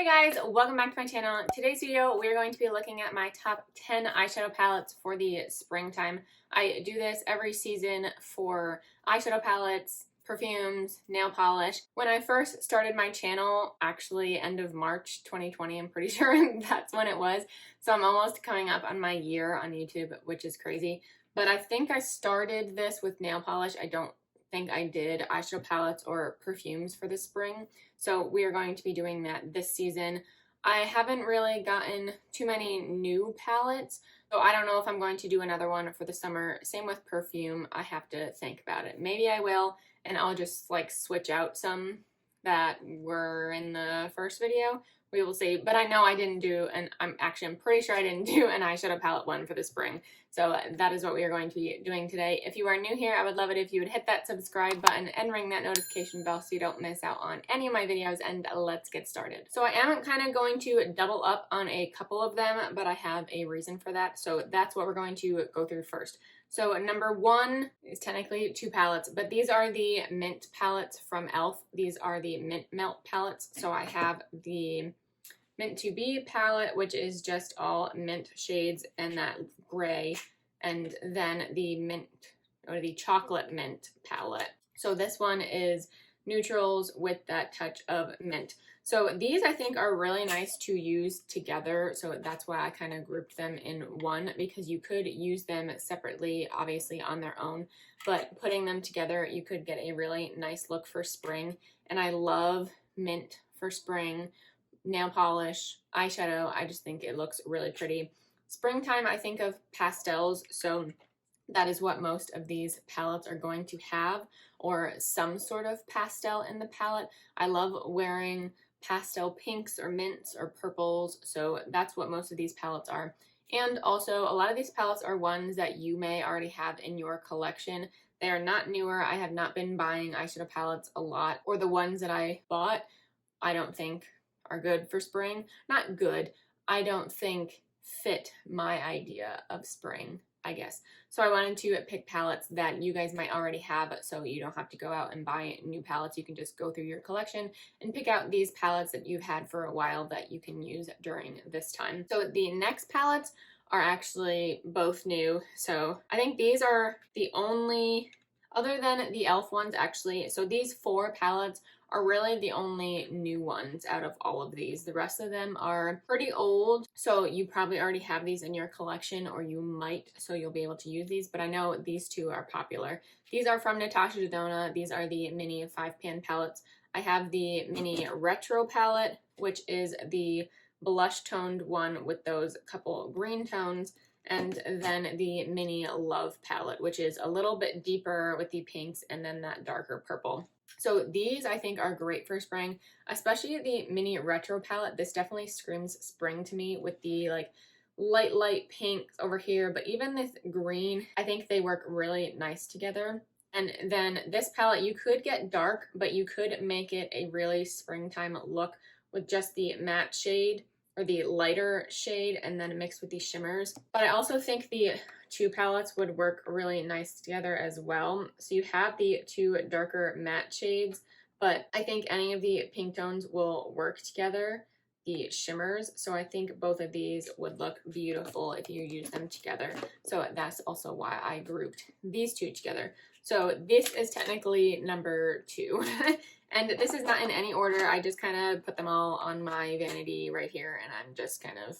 Hey guys, welcome back to my channel. Today's video, we're going to be looking at my top 10 eyeshadow palettes for the springtime. I do this every season for eyeshadow palettes, perfumes, nail polish. When I first started my channel, actually end of March 2020, I'm pretty sure that's when it was. So I'm almost coming up on my year on YouTube, which is crazy. But I think I started this with nail polish. I don't think I did eyeshadow palettes or perfumes for the spring. So we are going to be doing that this season. I haven't really gotten too many new palettes, so I don't know if I'm going to do another one for the summer. Same with perfume. I have to think about it. Maybe I will, and I'll just like switch out some that were in the first video. We will see, but I know I didn't do, and I'm pretty sure I didn't do an eyeshadow palette one for the spring. So that is what we are going to be doing today. If you are new here, I would love it if you would hit that subscribe button and ring that notification bell so you don't miss out on any of my videos, and let's get started. So I am kind of going to double up on a couple of them, but I have a reason for that. So that's what we're going to go through first. So number one is technically two palettes, but these are the mint palettes from e.l.f. These are the mint melt palettes. So I have the Mint to Be palette, which is just all mint shades and that gray, and then the mint or the chocolate mint palette. So this one is neutrals with that touch of mint. So these I think are really nice to use together, so that's why I kind of grouped them in one, because you could use them separately, obviously on their own, but putting them together you could get a really nice look for spring. And I love mint for spring. Nail polish, eyeshadow, I just think it looks really pretty. Springtime, I think of pastels, so that is what most of these palettes are going to have, or some sort of pastel in the palette. I love wearing pastel pinks or mints or purples, so that's what most of these palettes are. And also, a lot of these palettes are ones that you may already have in your collection. They are not newer. I have not been buying eyeshadow palettes a lot, or the ones that I bought, I don't think are good for spring. Not good, I don't think fit my idea of spring, I guess. So I wanted to pick palettes that you guys might already have, so you don't have to go out and buy new palettes. You can just go through your collection and pick out these palettes that you've had for a while that you can use during this time. So the next palettes are actually both new. So I think these are the only, other than the e.l.f. ones actually, so these four palettes are really the only new ones out of all of these. The rest of them are pretty old, so you probably already have these in your collection, or you might, so you'll be able to use these, but I know these two are popular. These are from Natasha Denona. These are the mini 5-pan palettes. I have the mini retro palette, which is the blush toned one with those couple green tones, and then the mini love palette, which is a little bit deeper with the pinks and then that darker purple. So these I think are great for spring, especially the mini retro palette. This definitely screams spring to me with the like light pinks over here, but even this green, I think they work really nice together. And then this palette, you could get dark, but you could make it a really springtime look with just the matte shade or the lighter shade and then mixed with these shimmers. But I also think the two palettes would work really nice together as well. So you have the two darker matte shades, but I think any of the pink tones will work together, the shimmers. So I think both of these would look beautiful if you use them together. So that's also why I grouped these two together. So this is technically number two. And this is not in any order. I just kind of put them all on my vanity right here, and I'm just kind of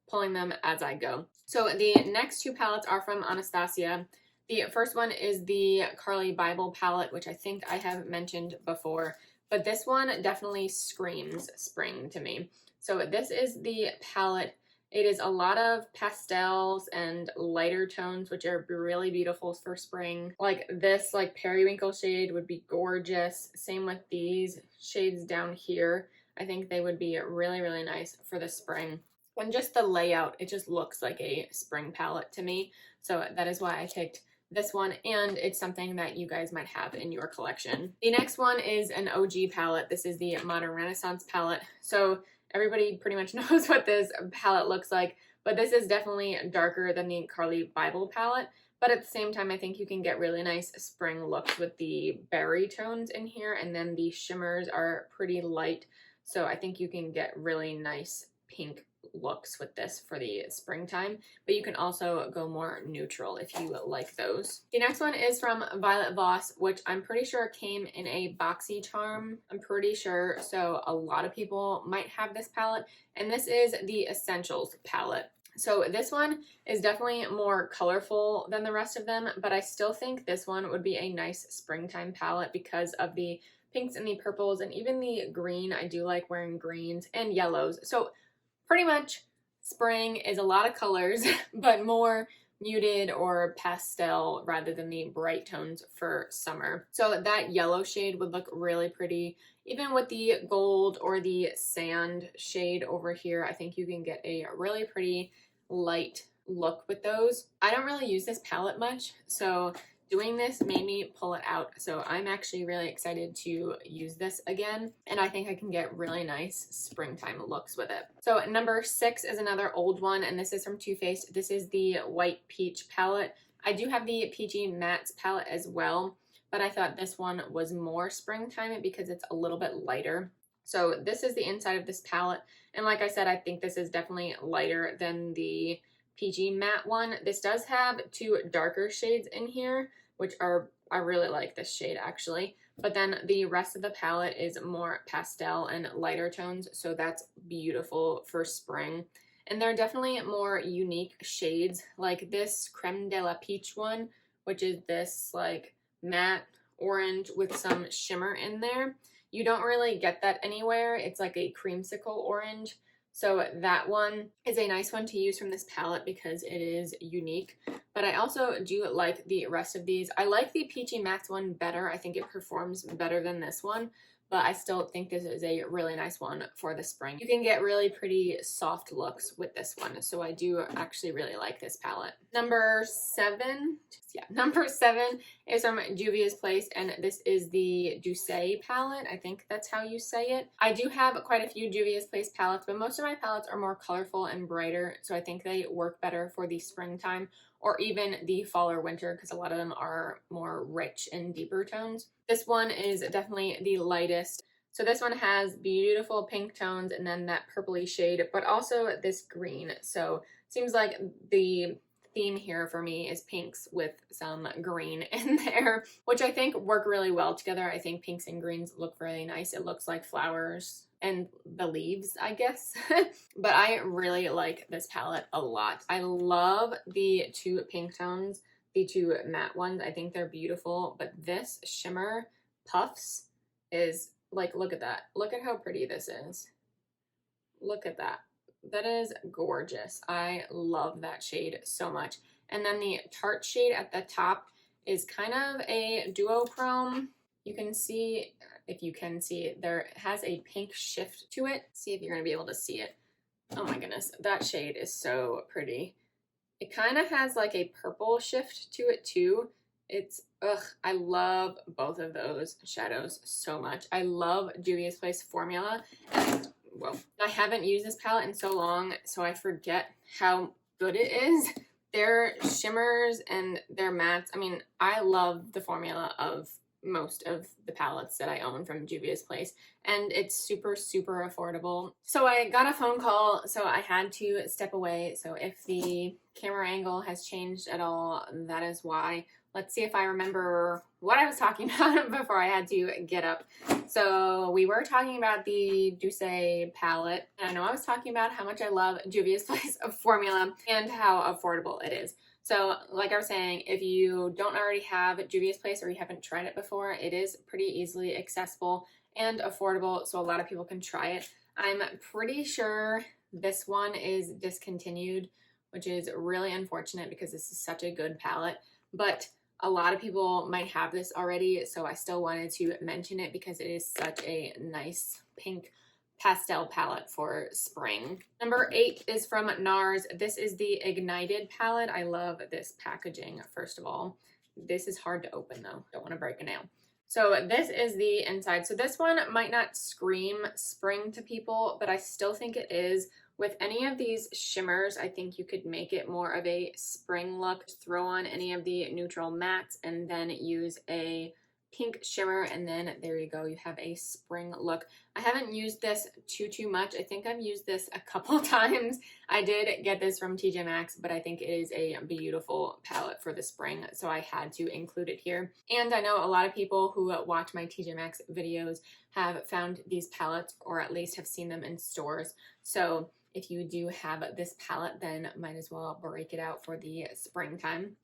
pulling them as I go. So the next two palettes are from Anastasia. The first one is the Carli Bybel palette, which I think I have mentioned before, but this one definitely screams spring to me. So this is the palette. It is a lot of pastels and lighter tones, which are really beautiful for spring. Like this like periwinkle shade would be gorgeous. Same with these shades down here. I think they would be really nice for the spring. And just the layout, it just looks like a spring palette to me. So that is why I picked this one, and it's something that you guys might have in your collection. The next one is an OG palette. This is the Modern Renaissance palette. So everybody pretty much knows what this palette looks like, but this is definitely darker than the Carli Bybel palette. But at the same time, I think you can get really nice spring looks with the berry tones in here, and then the shimmers are pretty light. So I think you can get really nice pink looks with this for the springtime, but you can also go more neutral if you like those. The next one is from Violet Voss, which I'm pretty sure came in a boxy charm. I'm pretty sure, so a lot of people might have this palette, and this is the Essentials palette. So this one is definitely more colorful than the rest of them, but I still think this one would be a nice springtime palette because of the pinks and the purples and even the green. I do like wearing greens and yellows. So pretty much spring is a lot of colors, but more muted or pastel rather than the bright tones for summer. So that yellow shade would look really pretty. Even with the gold or the sand shade over here, I think you can get a really pretty light look with those. I don't really use this palette much, so doing this made me pull it out. So I'm actually really excited to use this again, and I think I can get really nice springtime looks with it. So number 6 is another old one, and this is from Too Faced. This is the White Peach palette. I do have the Peachy Mattes palette as well, but I thought this one was more springtime because it's a little bit lighter. So this is the inside of this palette, and like I said, I think this is definitely lighter than the Peachy Matte one. This does have 2 darker shades in here, which are, I really like this shade actually, but then the rest of the palette is more pastel and lighter tones, so that's beautiful for spring. And they're definitely more unique shades, like this Creme de la Peach one, which is this like matte orange with some shimmer in there. You don't really get that anywhere. It's like a creamsicle orange. So that one is a nice one to use from this palette because it is unique. But I also do like the rest of these. I like the Peachy Mattes one better. I think it performs better than this one, but I still think this is a really nice one for the spring. You can get really pretty soft looks with this one, so I do actually really like this palette. Number 7 is from Juvia's Place, and this is the Doucce palette. I think that's how you say it. I do have quite a few Juvia's Place palettes, but most of my palettes are more colorful and brighter, so I think they work better for the springtime or even the fall or winter because a lot of them are more rich and deeper tones. This one is definitely the lightest. So this one has beautiful pink tones and then that purpley shade, but also this green. So it seems like the theme here for me is pinks with some green in there, which I think work really well together. I think pinks and greens look really nice. It looks like flowers and the leaves, I guess. But I really like this palette a lot. I love the 2 pink tones, the 2 matte ones. I think they're beautiful, but this shimmer puffs is like, look at that. Look at how pretty this is. Look at that. That is gorgeous. I love that shade so much. And then the Tarte shade at the top is kind of a duochrome. You can see, if you can see, there has a pink shift to it. See if you're going to be able to see it. Oh my goodness, that shade is so pretty. It kind of has like a purple shift to it too. It's, I love both of those shadows so much. I love Juvia's Place Formula. And, well, I haven't used this palette in so long, so I forget how good it is. Their shimmers and their mattes, I mean, I love the formula of most of the palettes that I own from Juvia's Place, and it's super, super affordable. So I got a phone call, so I had to step away. So if the camera angle has changed at all, that is why. Let's see if I remember what I was talking about before I had to get up. So we were talking about the Doucce palette, and I know I was talking about how much I love Juvia's Place formula and how affordable it is. So like I was saying, if you don't already have Juvia's Place or you haven't tried it before, it is pretty easily accessible and affordable, so a lot of people can try it. I'm pretty sure this one is discontinued, which is really unfortunate because this is such a good palette, but a lot of people might have this already, so I still wanted to mention it because it is such a nice pink pastel palette for spring. Number 8 is from Nars. This is the Ignited palette. I love this packaging, first of all. This is hard to open though. Don't want to break a nail. So this is the inside. So this one might not scream spring to people, but I still think it is. With any of these shimmers, I think you could make it more of a spring look. Just throw on any of the neutral mattes and then use a pink shimmer, and then there you go, you have a spring look. I haven't used this too much. I think I've used this a couple times. I did get this from TJ Maxx, but I think it is a beautiful palette for the spring, so I had to include it here. And I know a lot of people who watch my TJ Maxx videos have found these palettes, or at least have seen them in stores. So if you do have this palette, then might as well break it out for the springtime.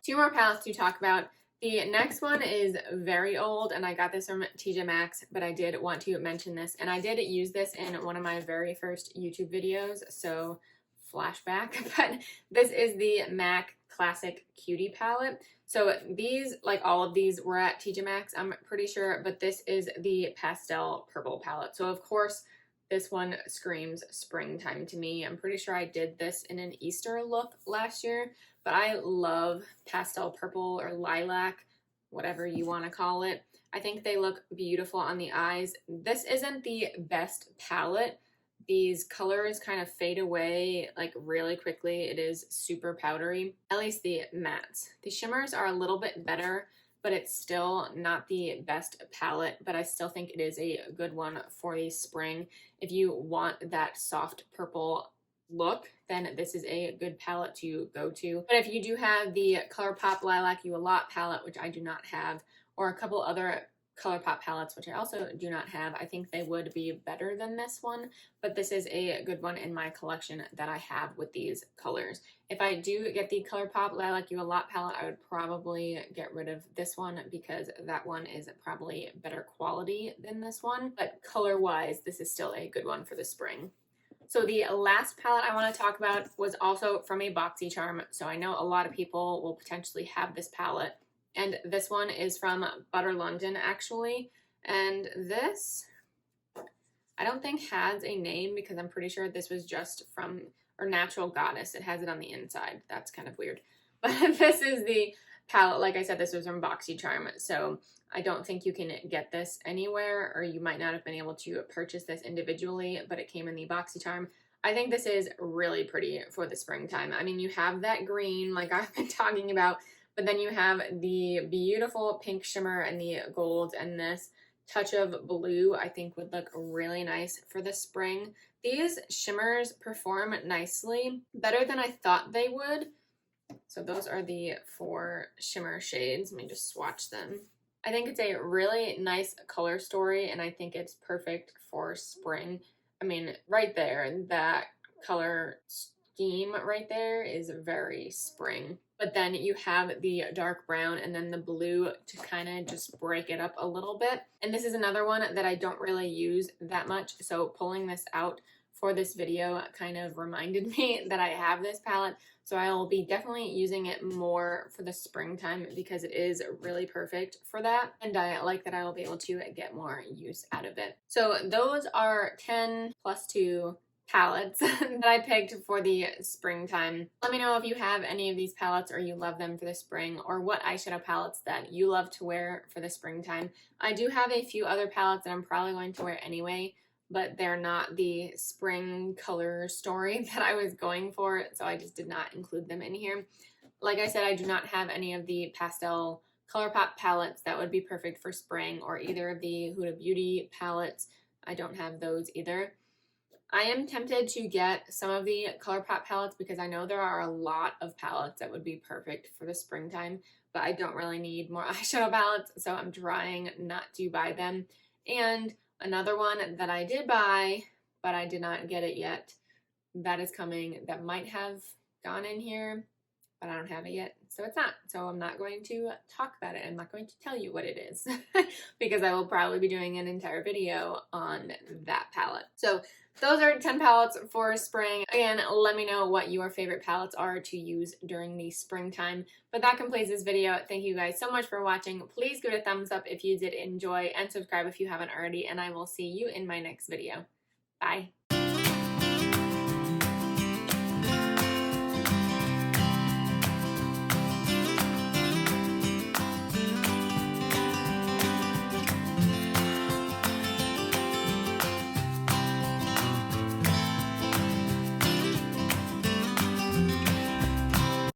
Two more palettes to talk about. The next one is very old, and I got this from TJ Maxx, but I did want to mention this, and I did use this in one of my very first YouTube videos, so flashback, but this is the MAC Classic Cutie palette. So these, like all of these, were at TJ Maxx, I'm pretty sure, but this is the pastel purple palette. So of course, this one screams springtime to me. I'm pretty sure I did this in an Easter look last year, but I love pastel purple or lilac, whatever you want to call it. I think they look beautiful on the eyes. This isn't the best palette. These colors kind of fade away like really quickly. It is super powdery, at least the mattes. The shimmers are a little bit better, but it's still not the best palette, but I still think it is a good one for the spring. If you want that soft purple look, then this is a good palette to go to. But if you do have the ColourPop Lilac You A Lot palette, which I do not have, or a couple other ColourPop palettes, which I also do not have, I think they would be better than this one, but this is a good one in my collection that I have with these colors. If I do get the ColourPop Lilac You A Lot palette, I would probably get rid of this one because that one is probably better quality than this one, but color-wise, this is still a good one for the spring. So the last palette I want to talk about was also from a BoxyCharm, so I know a lot of people will potentially have this palette. And this one is from Butter London, actually. And this, I don't think has a name because I'm pretty sure this was just from, or Natural Goddess. It has it on the inside. That's kind of weird. But this is the palette. Like I said, this was from BoxyCharm. So I don't think you can get this anywhere, or you might not have been able to purchase this individually, but it came in the BoxyCharm. I think this is really pretty for the springtime. I mean, you have that green like I've been talking about, but then you have the beautiful pink shimmer and the gold, and this touch of blue I think would look really nice for the spring. These shimmers perform nicely, better than I thought they would. So those are the 4 shimmer shades. Let me just swatch them. I think it's a really nice color story, and I think it's perfect for spring. I mean, right there, that color scheme right there is very spring. But then you have the dark brown and then the blue to kind of just break it up a little bit. And this is another one that I don't really use that much. So pulling this out for this video kind of reminded me that I have this palette. So I will be definitely using it more for the springtime because it is really perfect for that. And I like that I will be able to get more use out of it. So those are 10 plus 2 palettes that I picked for the springtime. Let me know if you have any of these palettes or you love them for the spring, or what eyeshadow palettes that you love to wear for the springtime. I do have a few other palettes that I'm probably going to wear anyway, but they're not the spring color story that I was going for, so I just did not include them in here. Like I said, I do not have any of the pastel ColourPop palettes that would be perfect for spring, or either of the Huda Beauty palettes. I don't have those either. I am tempted to get some of the ColourPop palettes because I know there are a lot of palettes that would be perfect for the springtime, but I don't really need more eyeshadow palettes, so I'm trying not to buy them. And another one that I did buy, but I did not get it yet, that is coming, that might have gone in here, but I don't have it yet, so it's not. So I'm not going to talk about it. I'm not going to tell you what it is because I will probably be doing an entire video on that palette. So those are 10 palettes for spring. Again, let me know what your favorite palettes are to use during the springtime. But that completes this video. Thank you guys so much for watching. Please give it a thumbs up if you did enjoy, and subscribe if you haven't already, and I will see you in my next video. Bye.